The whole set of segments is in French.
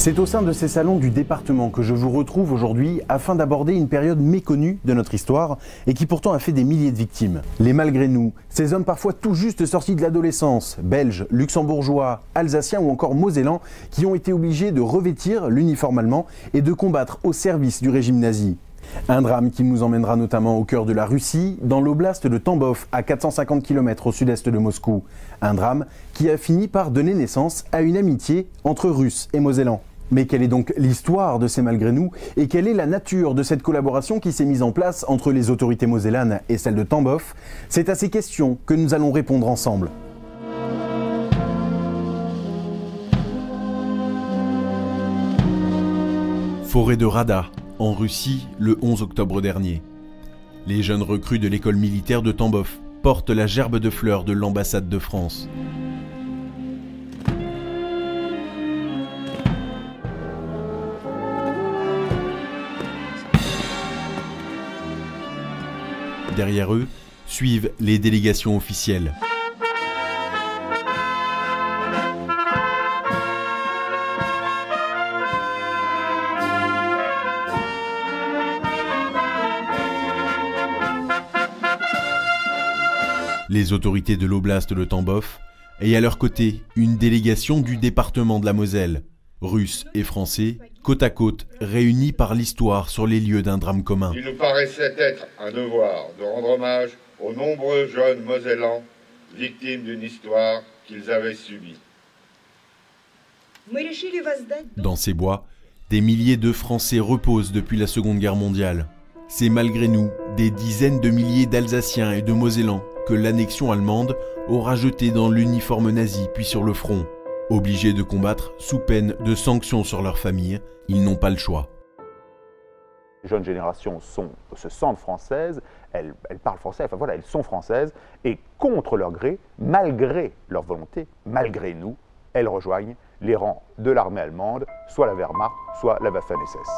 C'est au sein de ces salons du département que je vous retrouve aujourd'hui afin d'aborder une période méconnue de notre histoire et qui pourtant a fait des milliers de victimes. Les malgré nous, ces hommes parfois tout juste sortis de l'adolescence, belges, luxembourgeois, alsaciens ou encore mosellans, qui ont été obligés de revêtir l'uniforme allemand et de combattre au service du régime nazi. Un drame qui nous emmènera notamment au cœur de la Russie, dans l'oblast de Tambov, à 450 km au sud-est de Moscou. Un drame qui a fini par donner naissance à une amitié entre Russes et Mosellans. Mais quelle est donc l'histoire de ces malgré nous et quelle est la nature de cette collaboration qui s'est mise en place entre les autorités mosellanes et celles de Tambov? C'est à ces questions que nous allons répondre ensemble. Forêt de Rada, en Russie, le 11 octobre dernier. Les jeunes recrues de l'école militaire de Tambov portent la gerbe de fleurs de l'ambassade de France. Derrière eux, suivent les délégations officielles. Les autorités de l'oblast de Tambov et à leur côté une délégation du département de la Moselle, Russes et Français, côte à côte, réunis par l'histoire sur les lieux d'un drame commun. Il nous paraissait être un devoir de rendre hommage aux nombreux jeunes Mosellans victimes d'une histoire qu'ils avaient subie. Dans ces bois, des milliers de Français reposent depuis la Seconde Guerre mondiale. C'est malgré nous des dizaines de milliers d'Alsaciens et de Mosellans que l'annexion allemande aura jetés dans l'uniforme nazi puis sur le front. Obligés de combattre sous peine de sanctions sur leur famille, ils n'ont pas le choix. Les jeunes générations se sentent françaises, elles parlent français, enfin voilà, elles sont françaises, et contre leur gré, malgré leur volonté, malgré nous, elles rejoignent les rangs de l'armée allemande, soit la Wehrmacht, soit la Waffen-SS.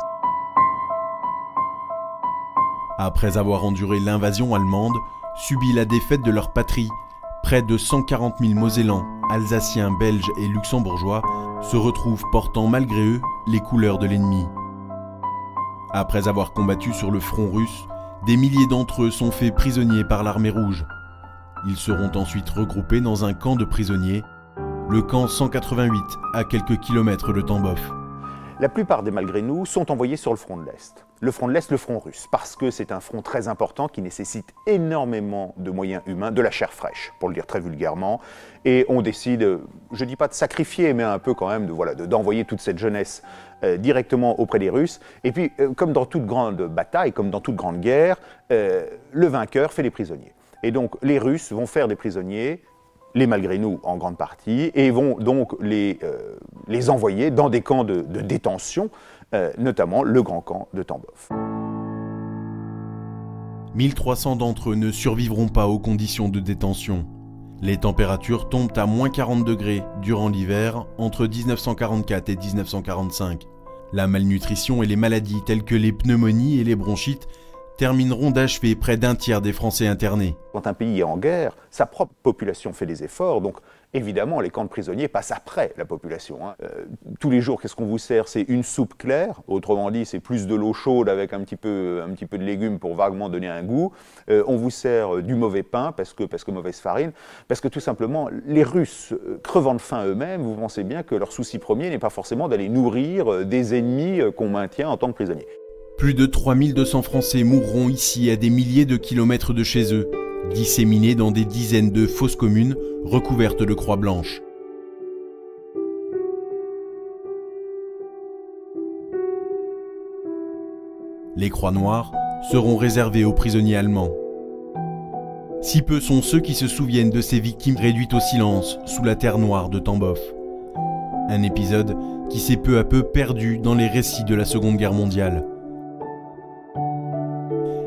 Après avoir enduré l'invasion allemande, subi la défaite de leur patrie, près de 140 000 Mosellans, Alsaciens, Belges et Luxembourgeois se retrouvent portant malgré eux les couleurs de l'ennemi. Après avoir combattu sur le front russe, des milliers d'entre eux sont faits prisonniers par l'armée rouge. Ils seront ensuite regroupés dans un camp de prisonniers, le camp 188 à quelques kilomètres de Tambov. La plupart des malgré nous sont envoyés sur le front de l'Est. Le front de l'Est, le front russe, parce que c'est un front très important qui nécessite énormément de moyens humains, de la chair fraîche, pour le dire très vulgairement. Et on décide, je ne dis pas de sacrifier, mais un peu quand même d'envoyer toute cette jeunesse directement auprès des Russes. Et puis, comme dans toute grande bataille, comme dans toute grande guerre, le vainqueur fait les prisonniers. Et donc, les Russes vont faire des prisonniers, les malgré nous en grande partie, et vont donc les envoyer dans des camps de détention, notamment le grand camp de Tambov. 1300 d'entre eux ne survivront pas aux conditions de détention. Les températures tombent à moins 40 degrés durant l'hiver entre 1944 et 1945. La malnutrition et les maladies telles que les pneumonies et les bronchites termineront d'achever près d'un tiers des Français internés. Quand un pays est en guerre, sa propre population fait des efforts, donc évidemment les camps de prisonniers passent après la population. Tous les jours, qu'est-ce qu'on vous sert? C'est une soupe claire, autrement dit c'est plus de l'eau chaude avec un petit peu de légumes pour vaguement donner un goût. On vous sert du mauvais pain parce que mauvaise farine, parce que tout simplement les Russes, crevant de faim eux-mêmes, vous pensez bien que leur souci premier n'est pas forcément d'aller nourrir des ennemis qu'on maintient en tant que prisonniers. Plus de 3200 Français mourront ici à des milliers de kilomètres de chez eux, disséminés dans des dizaines de fosses communes recouvertes de croix blanches. Les croix noires seront réservées aux prisonniers allemands. Si peu sont ceux qui se souviennent de ces victimes réduites au silence sous la terre noire de Tambov. Un épisode qui s'est peu à peu perdu dans les récits de la Seconde Guerre mondiale.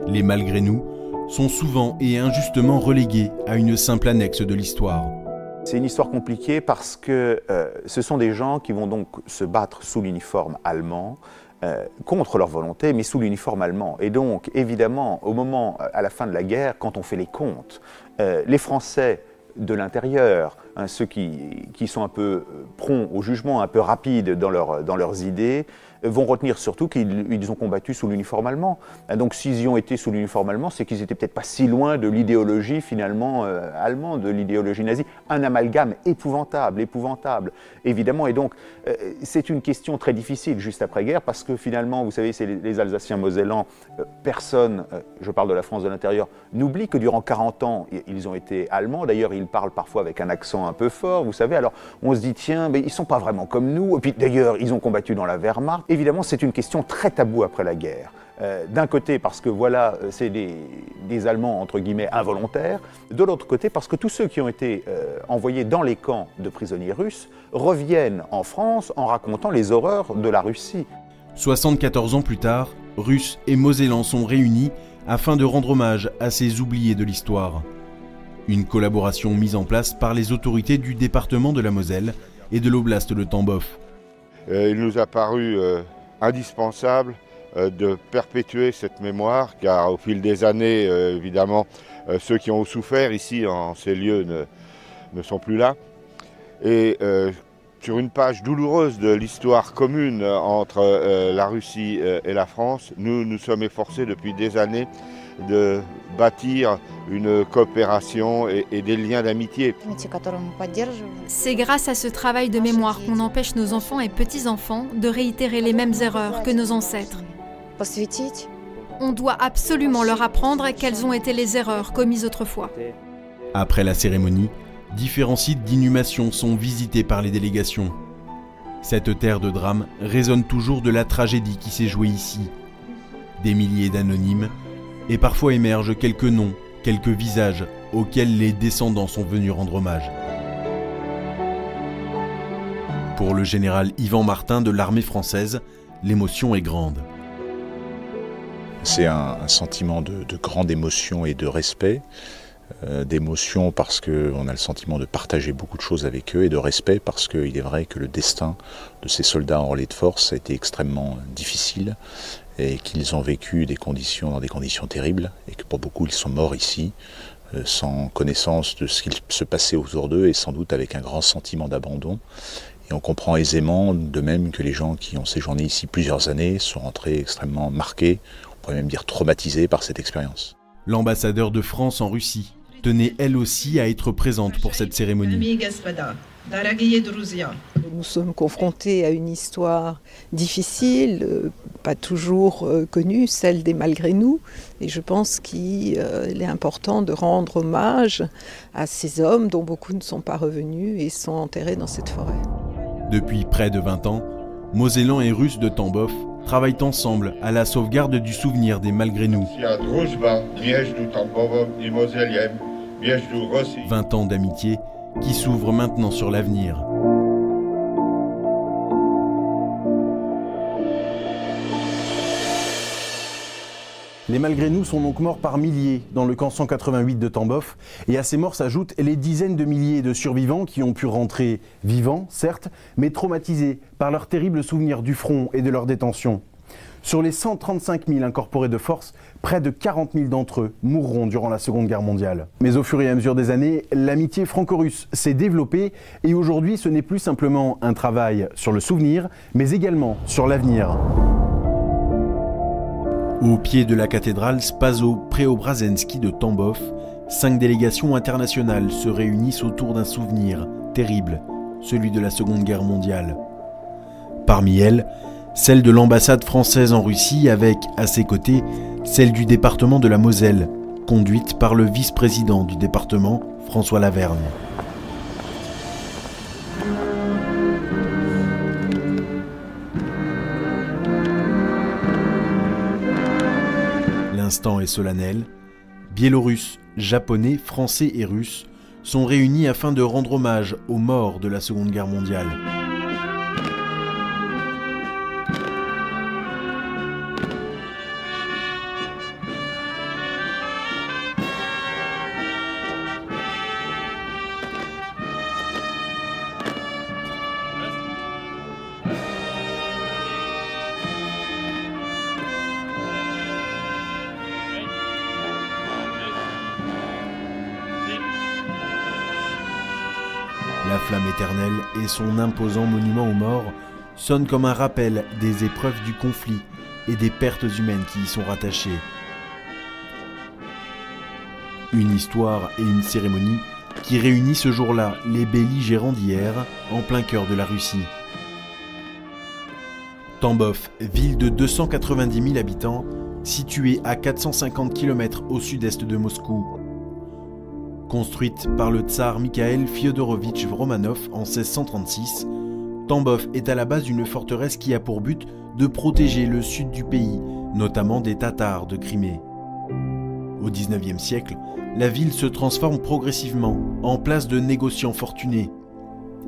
Les malgré nous sont souvent et injustement relégués à une simple annexe de l'histoire. C'est une histoire compliquée parce que ce sont des gens qui vont donc se battre sous l'uniforme allemand, contre leur volonté, mais sous l'uniforme allemand. Et donc, évidemment, au moment, à la fin de la guerre, quand on fait les comptes, les Français de l'intérieur, hein, ceux qui sont un peu prompts au jugement, un peu rapides dans leurs idées, vont retenir surtout qu'ils ont combattu sous l'uniforme allemand. Donc s'ils y ont été sous l'uniforme allemand, c'est qu'ils n'étaient peut-être pas si loin de l'idéologie finalement allemande, de l'idéologie nazie. Un amalgame épouvantable, épouvantable, évidemment. Et donc c'est une question très difficile juste après-guerre, parce que finalement, vous savez, c'est les Alsaciens mosellans, personne, je parle de la France de l'intérieur, n'oublie que durant 40 ans, ils ont été allemands. D'ailleurs, ils parlent parfois avec un accent un peu fort, vous savez. Alors on se dit, tiens, mais ils ne sont pas vraiment comme nous. Et puis d'ailleurs, ils ont combattu dans la Wehrmacht. Évidemment, c'est une question très taboue après la guerre. D'un côté, parce que voilà, c'est des Allemands, entre guillemets, involontaires. De l'autre côté, parce que tous ceux qui ont été envoyés dans les camps de prisonniers russes reviennent en France en racontant les horreurs de la Russie. 74 ans plus tard, Russes et Mosellans sont réunis afin de rendre hommage à ces oubliés de l'histoire. Une collaboration mise en place par les autorités du département de la Moselle et de l'oblast de Tambov. Il nous a paru indispensable de perpétuer cette mémoire, car au fil des années, évidemment, ceux qui ont souffert ici en ces lieux ne sont plus là. Et sur une page douloureuse de l'histoire commune entre la Russie et la France, nous nous sommes efforcés depuis des années de bâtir une coopération et des liens d'amitié. C'est grâce à ce travail de mémoire qu'on empêche nos enfants et petits-enfants de réitérer les mêmes erreurs que nos ancêtres. On doit absolument leur apprendre quelles ont été les erreurs commises autrefois. Après la cérémonie, différents sites d'inhumation sont visités par les délégations. Cette terre de drame résonne toujours de la tragédie qui s'est jouée ici. Des milliers d'anonymes, et parfois émergent quelques noms, quelques visages auxquels les descendants sont venus rendre hommage. Pour le général Yvan Martin de l'armée française, l'émotion est grande. C'est un sentiment de grande émotion et de respect. D'émotion parce qu'on a le sentiment de partager beaucoup de choses avec eux, et de respect parce qu'il est vrai que le destin de ces soldats en relais de force a été extrêmement difficile et qu'ils ont vécu dans des conditions terribles, et que pour beaucoup ils sont morts ici sans connaissance de ce qu'il se passait autour d'eux, et sans doute avec un grand sentiment d'abandon. Et on comprend aisément, de même que les gens qui ont séjourné ici plusieurs années sont rentrés extrêmement marqués, on pourrait même dire traumatisés par cette expérience. L'ambassadeur de France en Russie tenait elle aussi à être présente pour cette cérémonie. Nous sommes confrontés à une histoire difficile, pas toujours connue, celle des malgré nous. Et je pense qu'il est important de rendre hommage à ces hommes dont beaucoup ne sont pas revenus et sont enterrés dans cette forêt. Depuis près de 20 ans, Mosellans et Russes de Tambov travaillent ensemble à la sauvegarde du souvenir des malgré nous. 20 ans d'amitié qui s'ouvrent maintenant sur l'avenir. Les malgré nous sont donc morts par milliers dans le camp 188 de Tambov, et à ces morts s'ajoutent les dizaines de milliers de survivants qui ont pu rentrer vivants, certes, mais traumatisés par leurs terribles souvenirs du front et de leur détention. Sur les 135 000 incorporés de force, près de 40 000 d'entre eux mourront durant la Seconde Guerre mondiale. Mais au fur et à mesure des années, l'amitié franco-russe s'est développée, et aujourd'hui ce n'est plus simplement un travail sur le souvenir, mais également sur l'avenir. Au pied de la cathédrale Spaso-Preobrazhensky de Tambov, 5 délégations internationales se réunissent autour d'un souvenir terrible, celui de la Seconde Guerre mondiale. Parmi elles, celle de l'ambassade française en Russie avec, à ses côtés, celle du département de la Moselle, conduite par le vice-président du département, François Lavergne. L'instant est solennel. Biélorusses, Japonais, Français et Russes sont réunis afin de rendre hommage aux morts de la Seconde Guerre mondiale. éternel et son imposant monument aux morts sonnent comme un rappel des épreuves du conflit et des pertes humaines qui y sont rattachées. Une histoire et une cérémonie qui réunit ce jour-là les belligérants d'hier en plein cœur de la Russie. Tambov, ville de 290 000 habitants, située à 450 km au sud-est de Moscou. Construite par le tsar Mikhail Fyodorovitch Romanov en 1636, Tambov est à la base une forteresse qui a pour but de protéger le sud du pays, notamment des Tatars de Crimée. Au XIXe siècle, la ville se transforme progressivement en place de négociants fortunés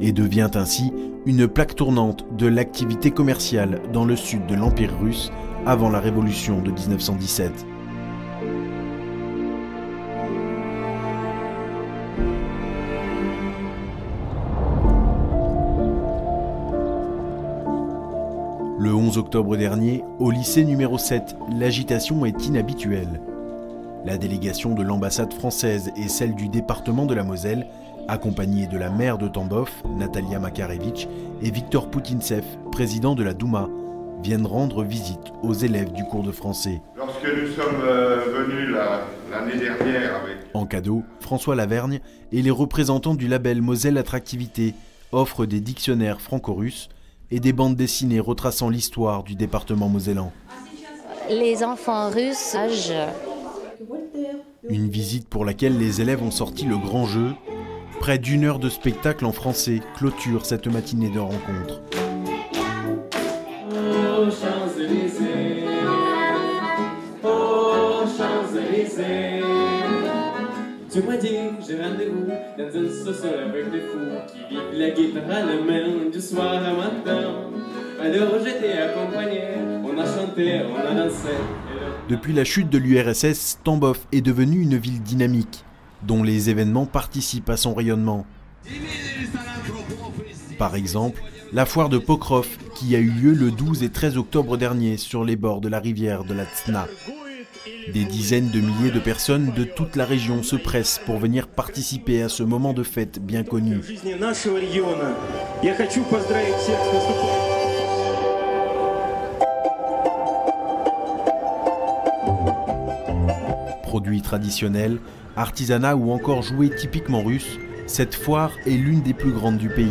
et devient ainsi une plaque tournante de l'activité commerciale dans le sud de l'Empire russe avant la révolution de 1917. Le 11 octobre dernier, au lycée numéro 7, l'agitation est inhabituelle. La délégation de l'ambassade française et celle du département de la Moselle, accompagnée de la maire de Tambov, Natalia Makarevitch, et Viktor Poutintsev, président de la Douma, viennent rendre visite aux élèves du cours de français. Lorsque nous sommes venus l'année dernière avec... En cadeau, François Lavergne et les représentants du label Moselle Attractivité offrent des dictionnaires franco-russes et des bandes dessinées retraçant l'histoire du département mosellan. Les enfants russes, Une visite pour laquelle les élèves ont sorti le grand jeu. Près d'une heure de spectacle en français clôture cette matinée de rencontre. Aux Champs-Élysées, aux Champs-Élysées. Tu m'as dit, j'ai rendez-vous dans un sous-sol avec des fous qui vivent la guitare à la main du soir à matin. Alors j'étais accompagné, on a chanté, on a dansé. Depuis la chute de l'URSS, Tambov est devenue une ville dynamique, dont les événements participent à son rayonnement. Par exemple, la foire de Pokrov, qui a eu lieu le 12 et 13 octobre dernier sur les bords de la rivière de la Tsna. Des dizaines de milliers de personnes de toute la région se pressent pour venir participer à ce moment de fête bien connu. Produits traditionnels, artisanat ou encore jouets typiquement russes, cette foire est l'une des plus grandes du pays.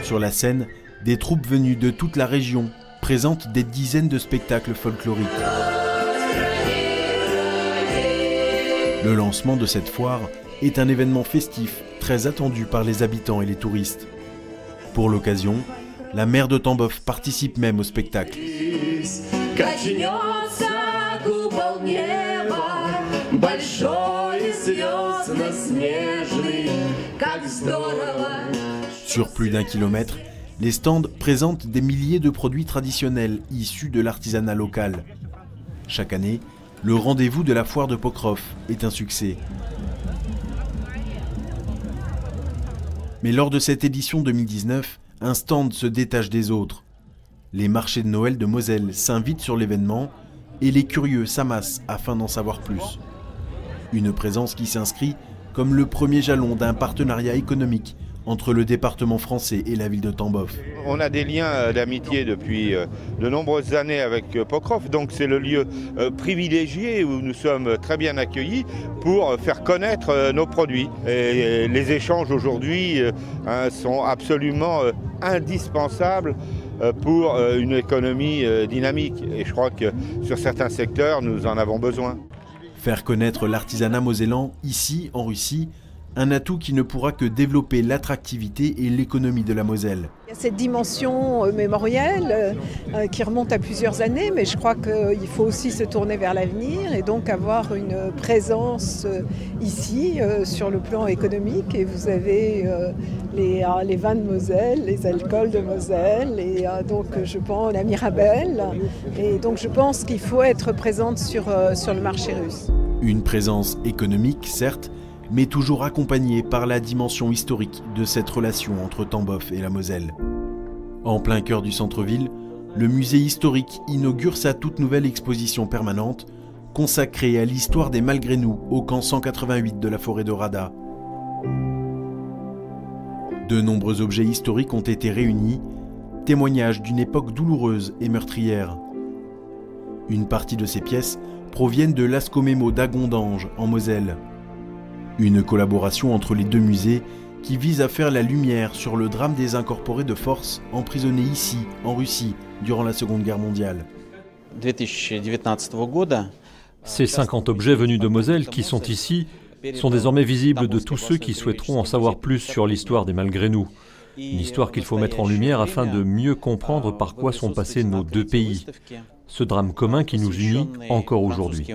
Sur la scène, des troupes venues de toute la région présentent des dizaines de spectacles folkloriques. Le lancement de cette foire est un événement festif très attendu par les habitants et les touristes. Pour l'occasion, la maire de Tambov participe même au spectacle. Sur plus d'1 kilomètre, les stands présentent des milliers de produits traditionnels issus de l'artisanat local. Chaque année, le rendez-vous de la foire de Pokrov est un succès. Mais lors de cette édition 2019, un stand se détache des autres. Les marchés de Noël de Moselle s'invitent sur l'événement et les curieux s'amassent afin d'en savoir plus. Une présence qui s'inscrit comme le premier jalon d'un partenariat économique entre le département français et la ville de Tambov. On a des liens d'amitié depuis de nombreuses années avec Pokrov, donc c'est le lieu privilégié où nous sommes très bien accueillis pour faire connaître nos produits. Et les échanges aujourd'hui sont absolument indispensables pour une économie dynamique. Et je crois que sur certains secteurs, nous en avons besoin. Faire connaître l'artisanat mosellan ici, en Russie, un atout qui ne pourra que développer l'attractivité et l'économie de la Moselle. Il y a cette dimension mémorielle qui remonte à plusieurs années, mais je crois qu'il faut aussi se tourner vers l'avenir et donc avoir une présence ici sur le plan économique. Et vous avez les vins de Moselle, les alcools de Moselle, et donc je pense la Mirabelle. Et donc je pense qu'il faut être présente sur le marché russe. Une présence économique, certes, mais toujours accompagnée par la dimension historique de cette relation entre Tambov et la Moselle. En plein cœur du centre-ville, le musée historique inaugure sa toute nouvelle exposition permanente, consacrée à l'histoire des Malgré-nous au camp 188 de la forêt de Rada. De nombreux objets historiques ont été réunis, témoignages d'une époque douloureuse et meurtrière. Une partie de ces pièces proviennent de l'Ascomémo d'Agondange, en Moselle. Une collaboration entre les deux musées qui vise à faire la lumière sur le drame des incorporés de force emprisonnés ici, en Russie, durant la Seconde Guerre mondiale. Ces 50 objets venus de Moselle qui sont ici sont désormais visibles de tous ceux qui souhaiteront en savoir plus sur l'histoire des Malgré-nous. Une histoire qu'il faut mettre en lumière afin de mieux comprendre par quoi sont passés nos deux pays. Ce drame commun qui nous unit encore aujourd'hui.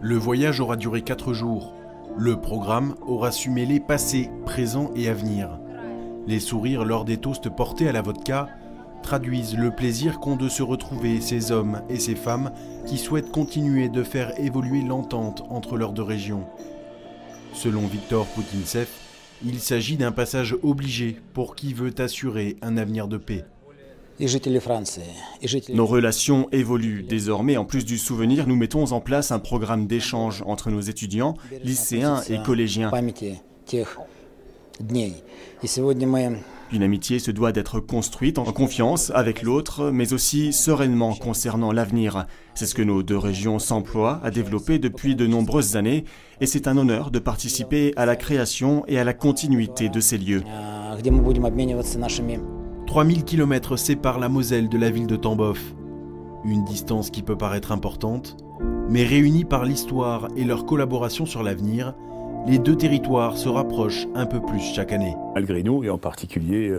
Le voyage aura duré 4 jours. Le programme aura su mêler passé, présent et avenir. Les sourires lors des toasts portés à la vodka traduisent le plaisir qu'ont de se retrouver ces hommes et ces femmes qui souhaitent continuer de faire évoluer l'entente entre leurs deux régions. Selon Victor Poutintsev, il s'agit d'un passage obligé pour qui veut assurer un avenir de paix. Nos relations évoluent. Désormais, en plus du souvenir, nous mettons en place un programme d'échange entre nos étudiants, lycéens et collégiens. Une amitié se doit d'être construite en confiance avec l'autre, mais aussi sereinement concernant l'avenir. C'est ce que nos deux régions s'emploient à développer depuis de nombreuses années, et c'est un honneur de participer à la création et à la continuité de ces lieux. 3000 km séparent la Moselle de la ville de Tambov. Une distance qui peut paraître importante, mais réunis par l'histoire et leur collaboration sur l'avenir, les deux territoires se rapprochent un peu plus chaque année. Malgré nous, et en particulier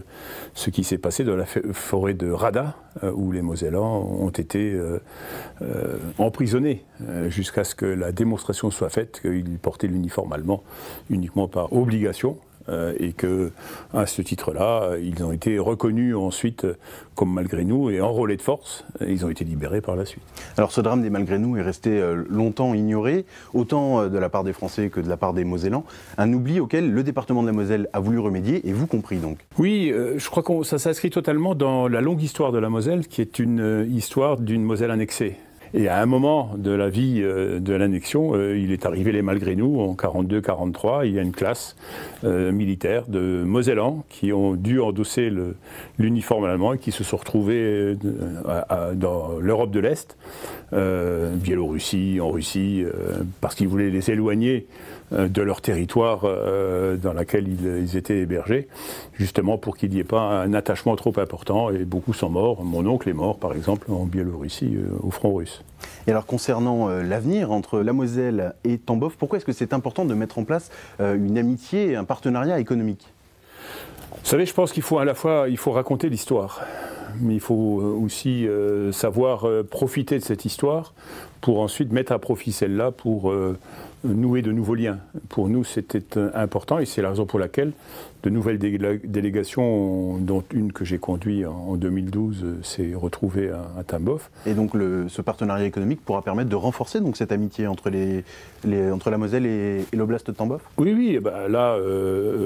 ce qui s'est passé dans la forêt de Rada, où les Mosellans ont été emprisonnés jusqu'à ce que la démonstration soit faite qu'ils portaient l'uniforme allemand uniquement par obligation. Et que, à ce titre-là, ils ont été reconnus ensuite comme malgré nous et enrôlés de force. Ils ont été libérés par la suite. Alors ce drame des malgré nous est resté longtemps ignoré, autant de la part des Français que de la part des Mosellans. Un oubli auquel le département de la Moselle a voulu remédier, et vous compris donc. Oui, je crois que ça s'inscrit totalement dans la longue histoire de la Moselle, qui est une histoire d'une Moselle annexée. Et à un moment de la vie de l'annexion, il est arrivé les malgré nous en 42-43. Il y a une classe militaire de Mosellans qui ont dû endosser l'uniforme allemand et qui se sont retrouvés dans l'Europe de l'Est, Biélorussie, en Russie, parce qu'ils voulaient les éloigner de leur territoire dans lequel ils étaient hébergés, justement pour qu'il n'y ait pas un attachement trop important, et beaucoup sont morts. Mon oncle est mort, par exemple, en Biélorussie, au front russe. Et alors concernant l'avenir entre la Moselle et Tambov, pourquoi est-ce que c'est important de mettre en place une amitié et un partenariat économique ? Vous savez, je pense qu'il faut à la fois raconter l'histoire, mais il faut aussi savoir profiter de cette histoire pour ensuite mettre à profit celle-là pour nouer de nouveaux liens. Pour nous, c'était important, et c'est la raison pour laquelle de nouvelles délégations, dont une que j'ai conduite en 2012, s'est retrouvée à Tambov. Et donc ce partenariat économique pourra permettre de renforcer donc cette amitié entre, entre la Moselle et l'oblast de Tambov ? Oui, ben là,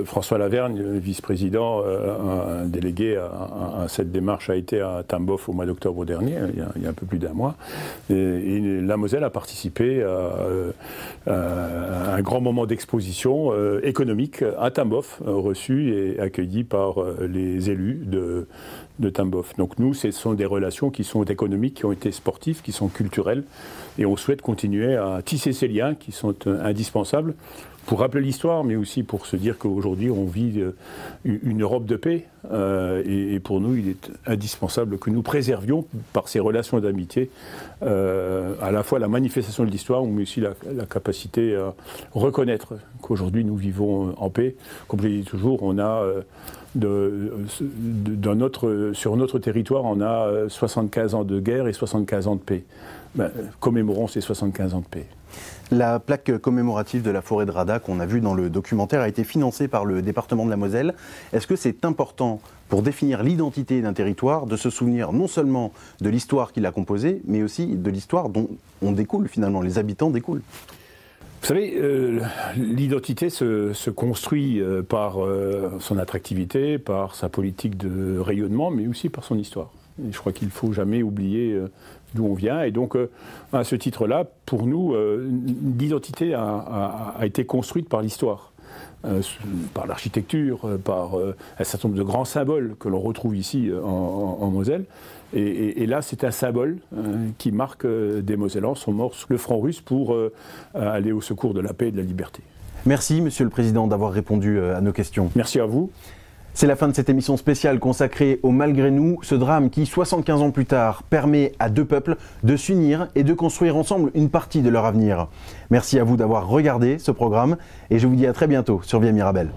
François Lavergne, vice-président, un délégué à cette démarche, a été à Tambov au mois d'octobre dernier, il y a un peu plus d'un mois. Et la Moselle a participé à un grand moment d'exposition économique à Tambov, reçu et accueilli par les élus de Tambov. Donc nous, ce sont des relations qui sont économiques, qui ont été sportives, qui sont culturelles, et on souhaite continuer à tisser ces liens qui sont indispensables pour rappeler l'histoire, mais aussi pour se dire qu'aujourd'hui on vit une Europe de paix, et pour nous il est indispensable que nous préservions par ces relations d'amitié à la fois la manifestation de l'histoire, mais aussi la capacité à reconnaître qu'aujourd'hui nous vivons en paix. Comme je le dis toujours, on a sur notre territoire, on a 75 ans de guerre et 75 ans de paix. Ben, commémorons ces 75 ans de paix. La plaque commémorative de la forêt de Rada qu'on a vue dans le documentaire a été financée par le département de la Moselle. Est-ce que c'est important pour définir l'identité d'un territoire de se souvenir non seulement de l'histoire qui l'a composé, mais aussi de l'histoire dont on découle finalement, les habitants découlent ? Vous savez, l'identité se construit par son attractivité, par sa politique de rayonnement, mais aussi par son histoire. Et je crois qu'il ne faut jamais oublier d'où on vient. Et donc, à ce titre-là, pour nous, l'identité a été construite par l'histoire, par l'architecture, par un certain nombre de grands symboles que l'on retrouve ici en Moselle. Et là, c'est un symbole qui marque des Mosellans sont morts sous le front russe pour aller au secours de la paix et de la liberté. Merci, Monsieur le Président, d'avoir répondu à nos questions. Merci à vous. C'est la fin de cette émission spéciale consacrée au Malgré nous, ce drame qui, 75 ans plus tard, permet à deux peuples de s'unir et de construire ensemble une partie de leur avenir. Merci à vous d'avoir regardé ce programme et je vous dis à très bientôt sur Via Mirabel.